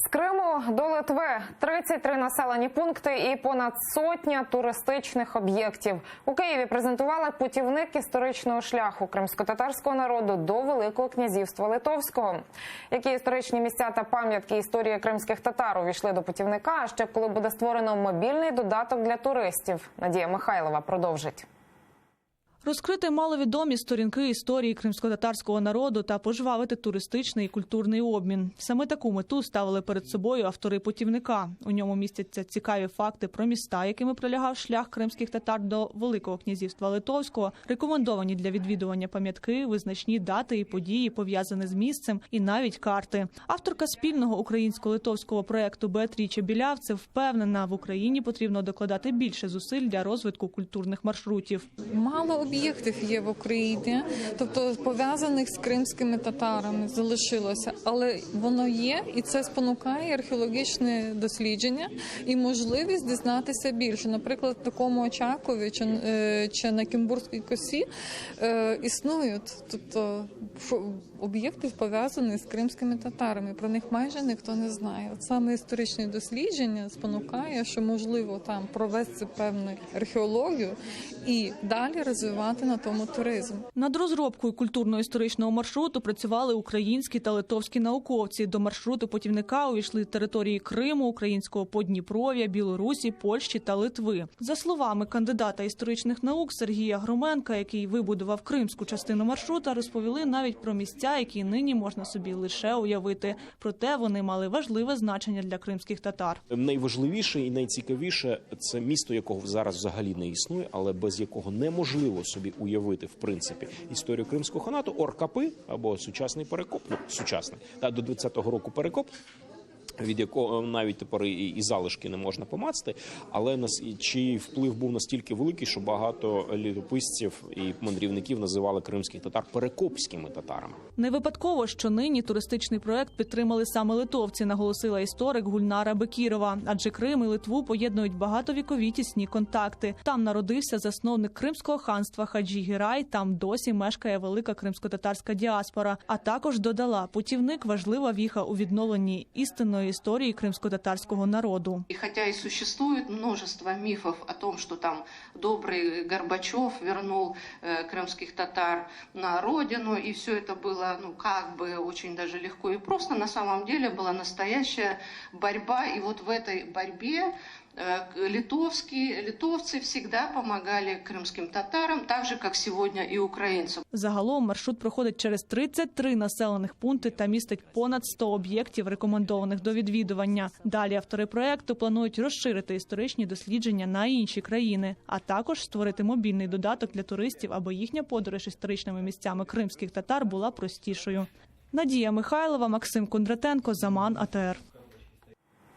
З Криму до Литви 33 населені пункти і понад сотня туристичних об'єктів. У Києві презентували путівник історичного шляху кримськотатарського народу до Великого князівства Литовського. Які історичні місця та пам'ятки історії кримських татар увійшли до путівника, а ще коли буде створено мобільний додаток для туристів. Надія Михайлова продовжить. Розкрити маловідомі сторінки історії кримськотатарського народу та пожвавити туристичний і культурний обмін. Саме таку мету ставили перед собою автори путівника. У ньому містяться цікаві факти про міста, якими пролягав шлях кримських татар до Великого князівства Литовського, рекомендовані для відвідування пам'ятки, визначні дати і події, пов'язані з місцем, і навіть карти. Авторка спільного українсько-литовського проєкту Беатріче Білявцев впевнена, в Україні потрібно докладати більше зусиль для розвитку культурних маршрутів. Мало об'єктів є в Україні, тобто пов'язаних з кримськими татарами залишилося, але воно є, і це спонукає археологічне дослідження і можливість дізнатися більше. Наприклад, в такому Очакові чи на Кімбурській косі існують об'єкти, пов'язані з кримськими татарами. Про них майже ніхто не знає. От саме історичне дослідження спонукає, що можливо там провести певну археологію і далі розвивати на тому туризм. Над розробкою культурно-історичного маршруту працювали українські та литовські науковці. До маршруту путівника увійшли території Криму, українського Подніпров'я, Білорусі, Польщі та Литви. За словами кандидата історичних наук Сергія Громенка, який вибудував кримську частину маршрута, розповіли навіть про місця, які нині можна собі лише уявити. Проте вони мали важливе значення для кримських татар. Найважливіше і найцікавіше – це місто, якого зараз взагалі не існує, але без якого неможливо собі уявити, в принципі, історію Кримського ханату. Оркапи, або сучасний Перекоп, сучасний, та до 20-го року Перекоп, від якого навіть тепер і залишки не можна помацати, але чи вплив був настільки великий, що багато літописців і мандрівників називали кримських татар перекопськими татарами. Не випадково, що нині туристичний проект підтримали саме литовці, наголосила історик Гульнара Бекірова. Адже Крим і Литву поєднують багатовікові тісні контакти. Там народився засновник Кримського ханства Хаджі Гірай, там досі мешкає велика кримськотатарська діаспора. А також додала, путівник – важлива віха у відновленні істинної истории крымско-татарского народу. И хотя и существует множество мифов о том, что там добрый Горбачев вернул крымских татар на родину, и все это было, как бы очень даже легко и просто, на самом деле была настоящая борьба, и вот в этой борьбе литовцы всегда помогали крымским татарам, так же, как сегодня и украинцам. Загалом маршрут проходить через 33 населених пункти та містить понад 100 об'єктів, рекомендованих до відвідування. Далі автори проєкту планують розширити історичні дослідження на інші країни, а також створити мобільний додаток для туристів, аби їхня подорож історичними місцями кримських татар була простішою. Надія Михайлова, Максим Кондратенко, Заман, АТР.